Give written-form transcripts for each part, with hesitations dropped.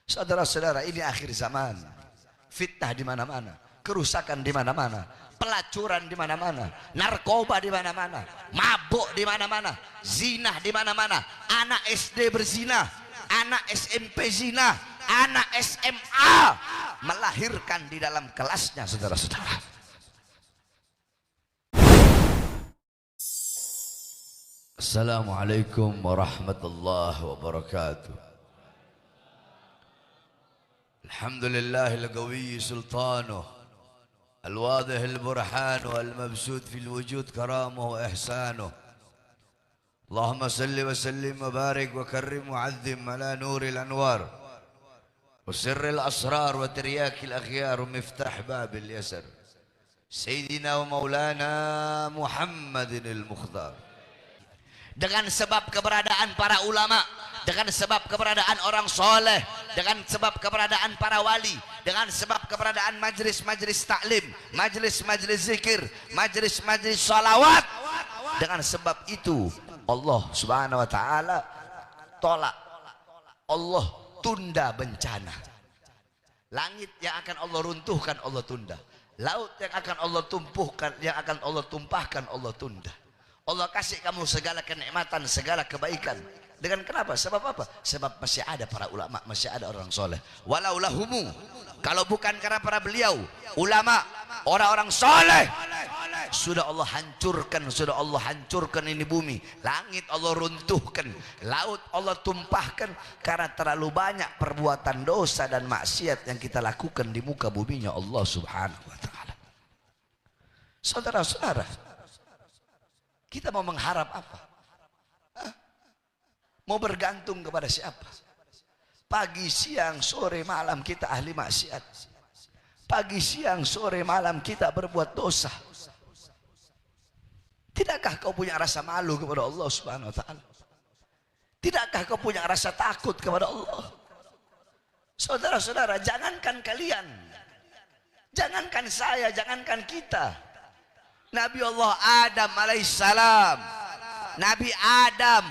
Saudara-saudara, ini akhir zaman. Fitnah di mana-mana, kerusakan di mana-mana, pelacuran di mana-mana, narkoba di mana-mana, mabuk di mana-mana, zina di mana-mana. Anak SD berzina, anak SMP zina, anak SMA melahirkan di dalam kelasnya, saudara-saudara. Assalamualaikum warahmatullahi wabarakatuh. الحمد لله القوي سلطانه الواضح البرهان والمبسوط في الوجود كرامه وإحسانه. اللهم صل وسلم وبارك وكرم وعظم على نور الأنوار وسر الأسرار وترياك الأخيار ومفتاح باب اليسر سيدنا ومولانا محمد المختار. Dengan sebab keberadaan para ulama, dengan sebab keberadaan orang soleh, dengan sebab keberadaan para wali, dengan sebab keberadaan majlis-majlis taklim, majlis-majlis zikir, majlis-majlis salawat, dengan sebab itu Allah subhanahu wa ta'ala tolak, Allah tunda bencana. Langit yang akan Allah runtuhkan Allah tunda, laut yang akan Allah tumpuhkan, yang akan Allah tumpahkan Allah tunda. Allah kasih kamu segala kenikmatan, segala kebaikan. Dengan kenapa? Sebab apa? Sebab masih ada para ulama, masih ada orang soleh. Walau lahumu, kalau bukan karena para beliau, ulama, orang-orang soleh, sudah Allah hancurkan ini bumi. Langit Allah runtuhkan, laut Allah tumpahkan, karena terlalu banyak perbuatan dosa dan maksiat yang kita lakukan di muka buminya Allah subhanahu wa ta'ala. Saudara-saudara, kita mau mengharap apa? Mau bergantung kepada siapa? Pagi, siang, sore, malam kita ahli maksiat. Pagi, siang, sore, malam kita berbuat dosa. Tidakkah kau punya rasa malu kepada Allah subhanahu wa ta'ala? Tidakkah kau punya rasa takut kepada Allah? Saudara-saudara, jangankan kalian, jangankan saya, jangankan kita, Nabi Allah Adam alaihissalam, Nabi Adam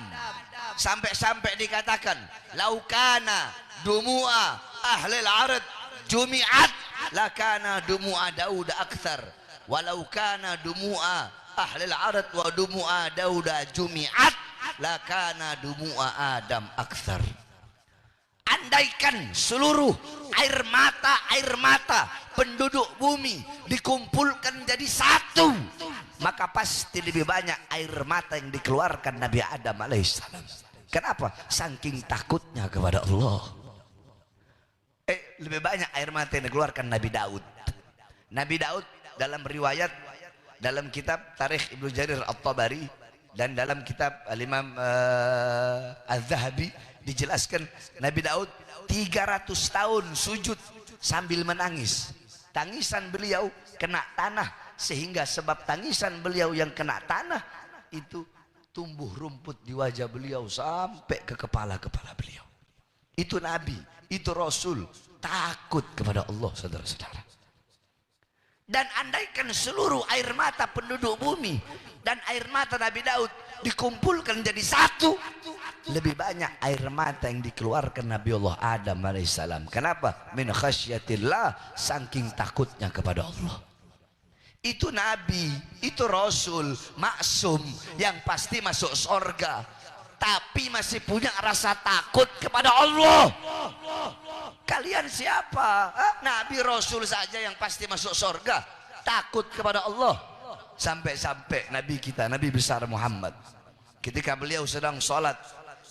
sampai dikatakan laukana dumu'a ahlil ard jumi'at lakana dumu'a Daud akthar walau kana dumu'a ahlil ard wa dumu'a Daud jumi'at lakana dumu'a Adam akthar. Andaikan seluruh air mata penduduk bumi dikumpulkan jadi satu, maka pasti lebih banyak air mata yang dikeluarkan Nabi Adam alaihissalam. Kenapa? Saking takutnya kepada Allah. Lebih banyak air mata yang dikeluarkan Nabi Daud. Nabi Daud dalam riwayat, dalam kitab Tarikh Ibnu Jarir At-Tabari dan dalam kitab Al-Imam Az-Zahabi dijelaskan Nabi Daud 300 tahun sujud sambil menangis. Tangisan beliau kena tanah, sehingga sebab tangisan beliau yang kena tanah itu tumbuh rumput di wajah beliau sampai ke kepala-kepala beliau. Itu Nabi, itu Rasul, takut kepada Allah, saudara-saudara. Dan andaikan seluruh air mata penduduk bumi dan air mata Nabi Daud dikumpulkan jadi satu, lebih banyak air mata yang dikeluarkan Nabi Allah Adam alaihissalam. Kenapa? Min khasyatillah, saking takutnya kepada Allah. Itu Nabi, itu Rasul, maksum, yang pasti masuk surga, tapi masih punya rasa takut kepada Allah. Kalian siapa? Nabi Rasul saja yang pasti masuk surga, takut kepada Allah. Sampai-sampai Nabi kita, Nabi besar Muhammad, ketika beliau sedang sholat,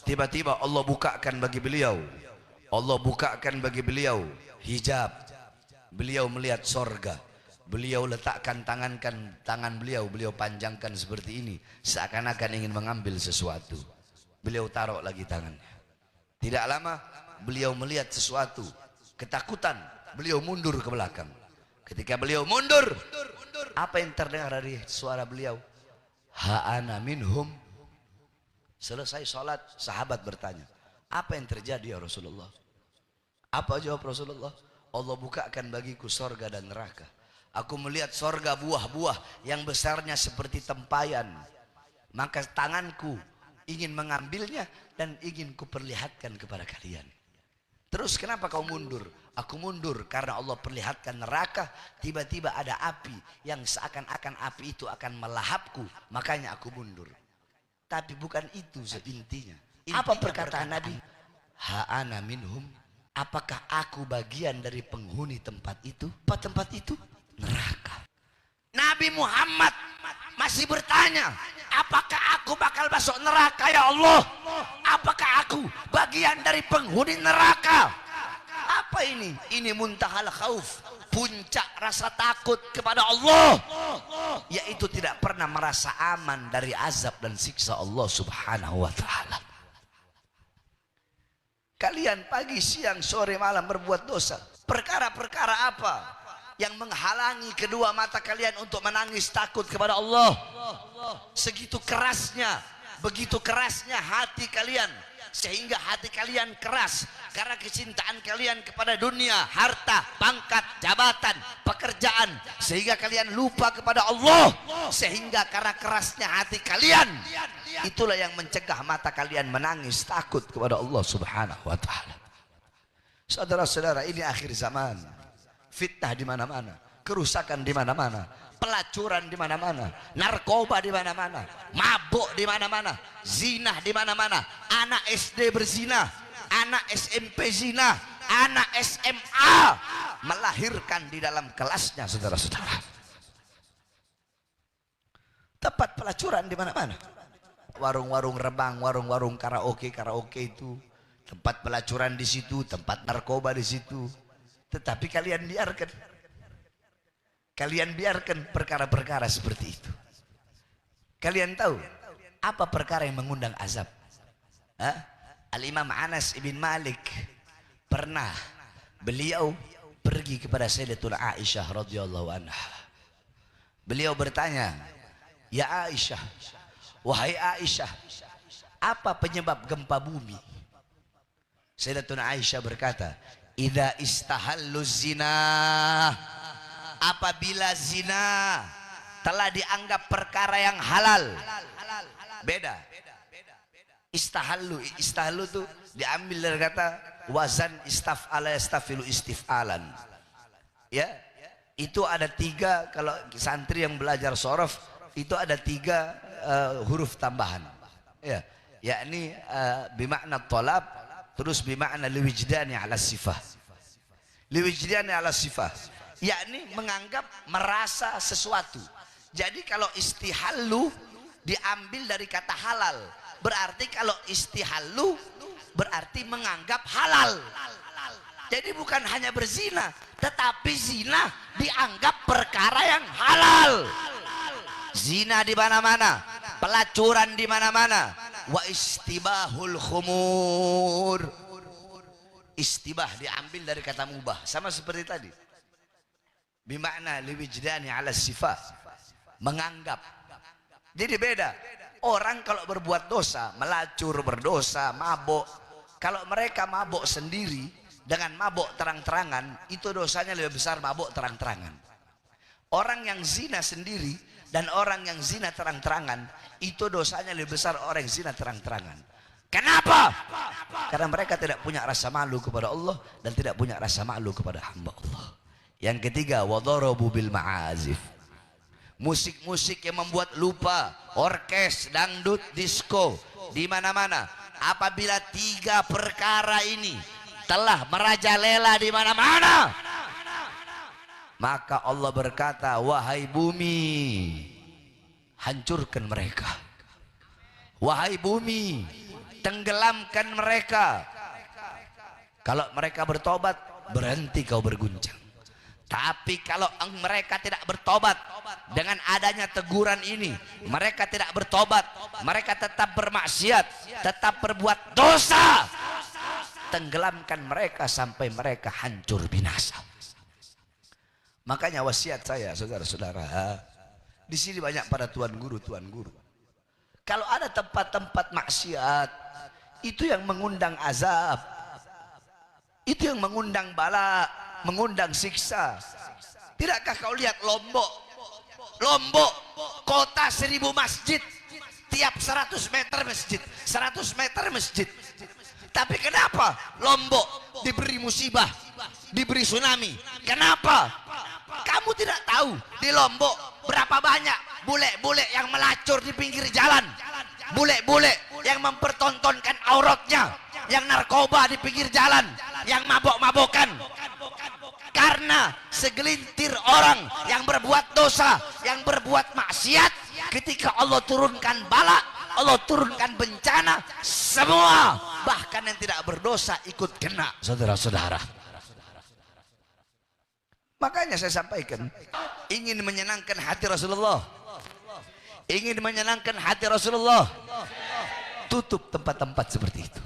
tiba-tiba Allah bukakan bagi beliau, hijab. Beliau melihat surga. Beliau letakkan tangan beliau panjangkan seperti ini, seakan-akan ingin mengambil sesuatu. Beliau taruh lagi tangannya. Tidak lama beliau melihat sesuatu, ketakutan, beliau mundur ke belakang. Ketika beliau mundur, apa yang terdengar dari suara beliau? Ha'ana minhum. Selesai sholat, sahabat bertanya, apa yang terjadi ya Rasulullah? Apa jawab Rasulullah? Allah bukakan bagiku sorga dan neraka. Aku melihat sorga buah-buah yang besarnya seperti tempayan. Maka tanganku ingin mengambilnya dan ingin kuperlihatkan kepada kalian. Terus kenapa kau mundur? Aku mundur karena Allah perlihatkan neraka, tiba-tiba ada api yang seakan-akan api itu akan melahapku, makanya aku mundur. Tapi bukan itu intinya. Apa perkataan Nabi? Ha'ana minhum. Apakah aku bagian dari penghuni tempat itu? Apa tempat itu? Neraka. Nabi Muhammad masih bertanya, apakah aku bakal masuk neraka ya Allah? Apakah aku bagian dari penghuni neraka? Apa ini? Ini muntahal khauf, puncak rasa takut kepada Allah, yaitu tidak pernah merasa aman dari azab dan siksa Allah subhanahu wa ta'ala. Kalian pagi, siang, sore, malam berbuat dosa. Perkara-perkara apa yang menghalangi kedua mata kalian untuk menangis takut kepada Allah? Segitu kerasnya, begitu kerasnya hati kalian, sehingga hati kalian keras karena kecintaan kalian kepada dunia, harta, pangkat, jabatan, pekerjaan, sehingga kalian lupa kepada Allah. Sehingga karena kerasnya hati kalian, itulah yang mencegah mata kalian menangis takut kepada Allah subhanahu wa ta'ala. Saudara-saudara, ini akhir zaman. Fitnah di mana-mana, kerusakan di mana-mana, pelacuran di mana-mana, narkoba di mana-mana, mabuk di mana-mana, zina di mana-mana, anak SD berzina, anak SMP zina, anak SMA melahirkan di dalam kelasnya, saudara-saudara. Tempat pelacuran di mana-mana, warung-warung rebang, warung-warung karaoke itu tempat pelacuran di situ, tempat narkoba di situ. Tetapi kalian biarkan perkara-perkara seperti itu. Kalian tahu apa perkara yang mengundang azab? Al-Imam Anas ibn Malik pernah beliau pergi kepada Sayyidatuna Aisyah radhiyallahu anha. Beliau bertanya, "Ya Aisyah, wahai Aisyah, apa penyebab gempa bumi?" Sayyidatuna Aisyah berkata, "Idza istahallu zina." Apabila zina telah dianggap perkara yang halal. Beda. Istahallu itu diambil dari kata wazan istaf'ala yastafilu istif'alan. Ya, itu ada 3, kalau santri yang belajar shorof itu ada 3 huruf tambahan. Ya, yakni bimakna tolab, terus bimakna liwijdani ala sifah. Liwijdani ala sifah, yakni menganggap, merasa sesuatu. Jadi kalau istihallu diambil dari kata halal, berarti kalau istihallu berarti menganggap halal. Jadi bukan hanya berzina, tetapi zina dianggap perkara yang halal. Zina di mana-mana, pelacuran di mana-mana. Wa istibahul khumur. Istibah diambil dari kata mubah, sama seperti tadi. Bimakna liwijdani ala sifat, menganggap. Jadi beda. Orang kalau berbuat dosa, melacur, berdosa, mabuk, kalau mereka mabuk sendiri dengan mabuk terang-terangan, itu dosanya lebih besar mabuk terang-terangan. Orang yang zina sendiri dan orang yang zina terang-terangan, itu dosanya lebih besar orang yang zina terang-terangan. Kenapa? Karena mereka tidak punya rasa malu kepada Allah dan tidak punya rasa malu kepada hamba Allah. Yang ketiga, wadharabu bil ma'azif. Musik-musik yang membuat lupa, orkes, dangdut, disco di mana-mana. Apabila 3 perkara ini telah merajalela di mana-mana, maka Allah berkata, wahai bumi, hancurkan mereka. Wahai bumi, tenggelamkan mereka. Kalau mereka bertobat, berhenti kau berguncang. Tapi kalau mereka tidak bertobat, dengan adanya teguran ini, mereka tidak bertobat, mereka tetap bermaksiat, tetap berbuat dosa, tenggelamkan mereka sampai mereka hancur binasa. Makanya wasiat saya, saudara-saudara, di sini banyak para tuan guru. Kalau ada tempat-tempat maksiat, itu yang mengundang azab, itu yang mengundang bala, mengundang siksa. Tidakkah kau lihat Lombok, kota 1000 masjid, tiap 100 meter masjid, 100 meter masjid. Tapi kenapa Lombok diberi musibah, diberi tsunami? Kenapa? Kamu tidak tahu di Lombok berapa banyak bule-bule yang melacur di pinggir jalan, bule-bule yang mempertontonkan auratnya, yang narkoba di pinggir jalan, yang mabok-mabokan. Karena segelintir orang yang berbuat dosa, yang berbuat maksiat, ketika Allah turunkan bala, Allah turunkan bencana, semua bahkan yang tidak berdosa ikut kena, saudara-saudara. Makanya saya sampaikan, ingin menyenangkan hati Rasulullah, ingin menyenangkan hati Rasulullah, tutup tempat-tempat seperti itu.